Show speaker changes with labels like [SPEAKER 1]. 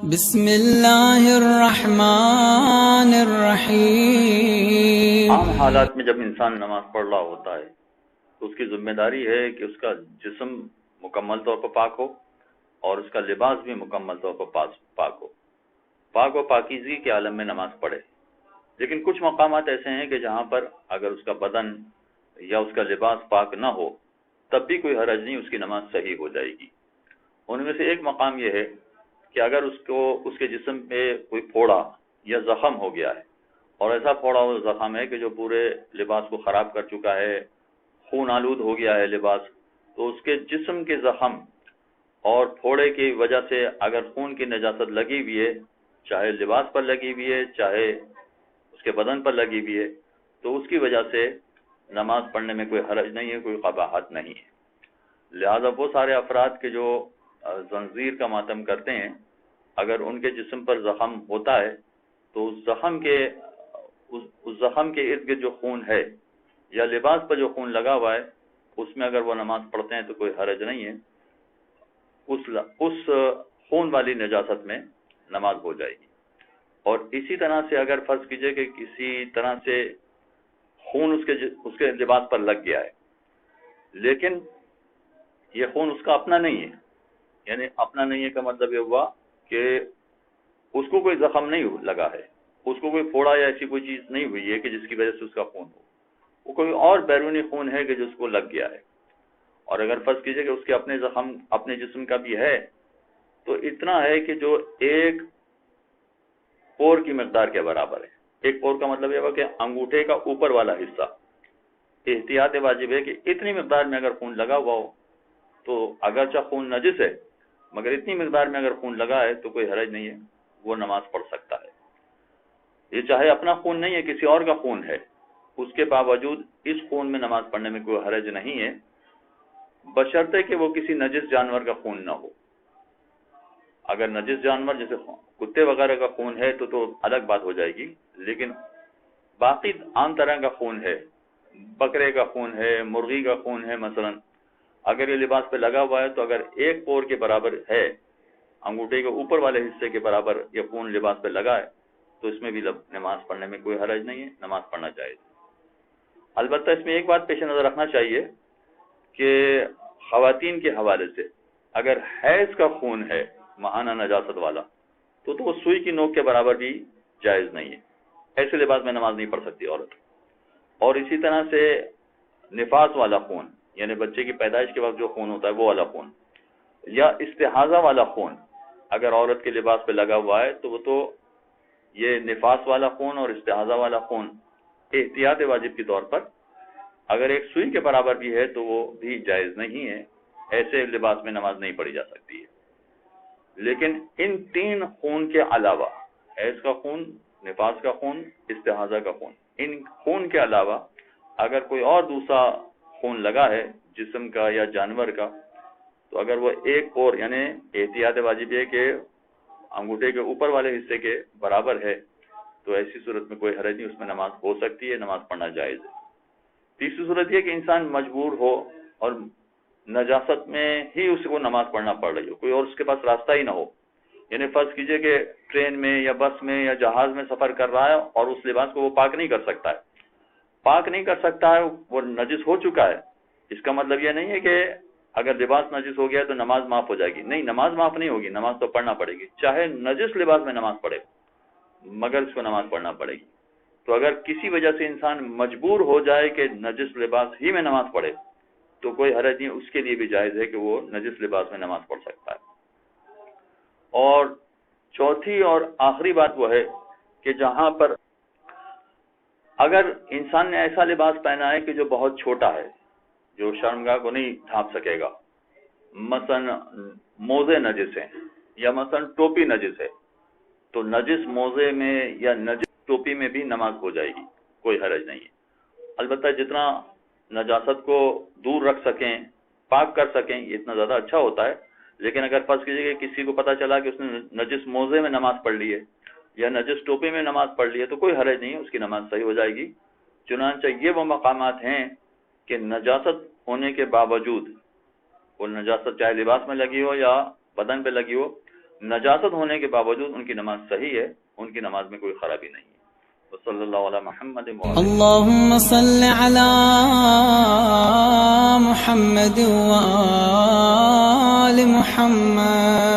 [SPEAKER 1] بسم اللہ الرحمن الرحیم۔
[SPEAKER 2] عام حالات میں جب انسان نماز پڑھ رہا ہوتا ہے تو اس کی ذمہ داری ہے کہ اس کا جسم مکمل طور پر پاک ہو اور اس کا لباس بھی مکمل طور پر پاک ہو، پاک و پاکیزگی کے عالم میں نماز پڑھے۔ لیکن کچھ مقامات ایسے ہیں کہ جہاں پر اگر اس کا بدن یا اس کا لباس پاک نہ ہو تب بھی کوئی حرج نہیں، اس کی نماز صحیح ہو جائے گی۔ ان میں سے ایک مقام یہ ہے کہ اگر اس کے جسم پہ کوئی پھوڑا یا زخم ہو گیا ہے، اور ایسا پھوڑا ہوا زخم ہے کہ جو پورے لباس کو خراب کر چکا ہے، خون آلود ہو گیا ہے لباس، تو اس کے جسم کے زخم اور پھوڑے کی وجہ سے اگر خون کی نجاست لگی ہوئی ہے، چاہے لباس پر لگی ہوئی ہے چاہے اس کے بدن پر لگی ہوئی ہے، تو اس کی وجہ سے نماز پڑھنے میں کوئی حرج نہیں ہے، کوئی قباحت نہیں ہے۔ لہذا وہ سارے افراد کے جو زنجیر کا ماتم کرتے ہیں، اگر ان کے جسم پر زخم ہوتا ہے تو اس زخم کے ارد گرد جو خون ہے یا لباس پر جو خون لگا ہوا ہے اس میں اگر وہ نماز پڑھتے ہیں تو کوئی حرج نہیں ہے، اس خون والی نجاست میں نماز ہو جائے گی۔ اور اسی طرح سے اگر فرض کیجئے کہ کسی طرح سے خون اس کے لباس پر لگ گیا ہے، لیکن یہ خون اس کا اپنا نہیں ہے، یعنی اپنا نہیں ہے کا مطلب یہ ہوا کہ اس کو کوئی زخم نہیں لگا ہے، اس کو کوئی پھوڑا یا ایسی کوئی چیز نہیں ہوئی ہے کہ جس کی وجہ سے اس کا خون ہو، وہ کوئی اور بیرونی خون ہے کہ جو اس کو لگ گیا ہے۔ اور اگر فرض کیجئے کہ اس کے اپنے زخم اپنے جسم کا بھی ہے تو اتنا ہے کہ جو ایک پور کی مقدار کے برابر ہے۔ ایک پور کا مطلب یہ ہوا کہ انگوٹھے کا اوپر والا حصہ۔ احتیاط واجب ہے کہ اتنی مقدار میں اگر خون لگا ہوا ہو تو اگرچہ خون نجس ہے مگر اتنی مقدار میں اگر خون لگا ہے تو کوئی حرج نہیں ہے، وہ نماز پڑھ سکتا ہے۔ یہ چاہے اپنا خون نہیں ہے، کسی اور کا خون ہے، اس کے باوجود اس خون میں نماز پڑھنے میں کوئی حرج نہیں ہے، بشرطے کہ وہ کسی نجس جانور کا خون نہ ہو۔ اگر نجس جانور جیسے کتے وغیرہ کا خون ہے تو الگ بات ہو جائے گی، لیکن باقی عام طرح کا خون ہے، بکرے کا خون ہے، مرغی کا خون ہے مثلا، اگر یہ لباس پہ لگا ہوا ہے تو اگر ایک پور کے برابر ہے، انگوٹھے کے اوپر والے حصے کے برابر یہ خون لباس پہ لگا ہے تو اس میں بھی نماز پڑھنے میں کوئی حرج نہیں ہے، نماز پڑھنا جائز۔ البتہ اس میں ایک بات پیش نظر رکھنا چاہیے کہ خواتین کے حوالے سے اگر حیض کا خون ہے ماہانہ نجاست والا تو وہ سوئی کی نوک کے برابر بھی جائز نہیں ہے، ایسے لباس میں نماز نہیں پڑھ سکتی عورت۔ اور اسی طرح سے نفاس والا خون، یعنی بچے کی پیدائش کے وقت جو خون ہوتا ہے وہ والا خون، یا استحاضہ والا خون اگر عورت کے لباس پہ لگا ہوا ہے تو وہ تو یہ نفاس والا خون اور استحاضہ والا خون احتیاط واجب کے طور پر اگر ایک سوئی کے برابر بھی ہے تو وہ بھی جائز نہیں ہے، ایسے لباس میں نماز نہیں پڑھی جا سکتی ہے۔ لیکن ان تین خون کے علاوہ، حیض کا خون، نفاس کا خون، استحاضہ کا خون، ان خون کے علاوہ اگر کوئی اور دوسرا خون لگا ہے جسم کا یا جانور کا تو اگر وہ ایک پور یعنی احتیاط واجب ہے کہ انگوٹھے کے اوپر والے حصے کے برابر ہے تو ایسی صورت میں کوئی حرج نہیں، اس میں نماز ہو سکتی ہے، نماز پڑھنا جائز ہے۔ تیسری صورت یہ کہ انسان مجبور ہو اور نجاست میں ہی اس کو نماز پڑھنا پڑ رہی ہو، کوئی اور اس کے پاس راستہ ہی نہ ہو، یعنی فرض کیجئے کہ ٹرین میں یا بس میں یا جہاز میں سفر کر رہا ہے اور اس لباس کو وہ پاک نہیں کر سکتا ہے، وہ نجس ہو چکا ہے۔ اس کا مطلب یہ نہیں ہے کہ اگر لباس نجس ہو گیا تو نماز معاف ہو جائے گی، نہیں، نماز معاف نہیں ہوگی، نماز تو پڑھنا پڑے گی، چاہے نجس لباس میں نماز پڑھے مگر اس کو نماز پڑھنا پڑے گی۔ تو اگر کسی وجہ سے انسان مجبور ہو جائے کہ نجس لباس ہی میں نماز پڑھے تو کوئی حرج نہیں، اس کے لیے بھی جائز ہے کہ وہ نجس لباس میں نماز پڑھ سکتا ہے۔ اور چوتھی اور آخری بات وہ ہے کہ جہاں پر اگر انسان نے ایسا لباس پہنا ہے کہ جو بہت چھوٹا ہے، جو شرمگاہ کو نہیں ڈھانپ سکے گا، مثلا موزے نجس ہیں یا مثلا ٹوپی نجس ہے، تو نجس موزے میں یا نجس ٹوپی میں بھی نماز ہو جائے گی، کوئی حرج نہیں ہے۔ البتہ جتنا نجاست کو دور رکھ سکیں، پاک کر سکیں، یہ اتنا زیادہ اچھا ہوتا ہے۔ لیکن اگر فرض کیجیے کہ کسی کو پتہ چلا کہ اس نے نجس موزے میں نماز پڑھ لی ہے یا نجس ٹوپی میں نماز پڑھ لی ہے تو کوئی حرج نہیں ہے، اس کی نماز صحیح ہو جائے گی۔ چنانچہ یہ وہ مقامات ہیں کہ نجاست ہونے کے باوجود، وہ نجاست چاہے لباس میں لگی ہو یا بدن پہ لگی ہو، نجاست ہونے کے باوجود ان کی نماز صحیح ہے، ان کی نماز میں کوئی خرابی نہیں ہے۔ صلی اللہ علیہ محمد
[SPEAKER 1] اللهم صل على محمد وآل محمد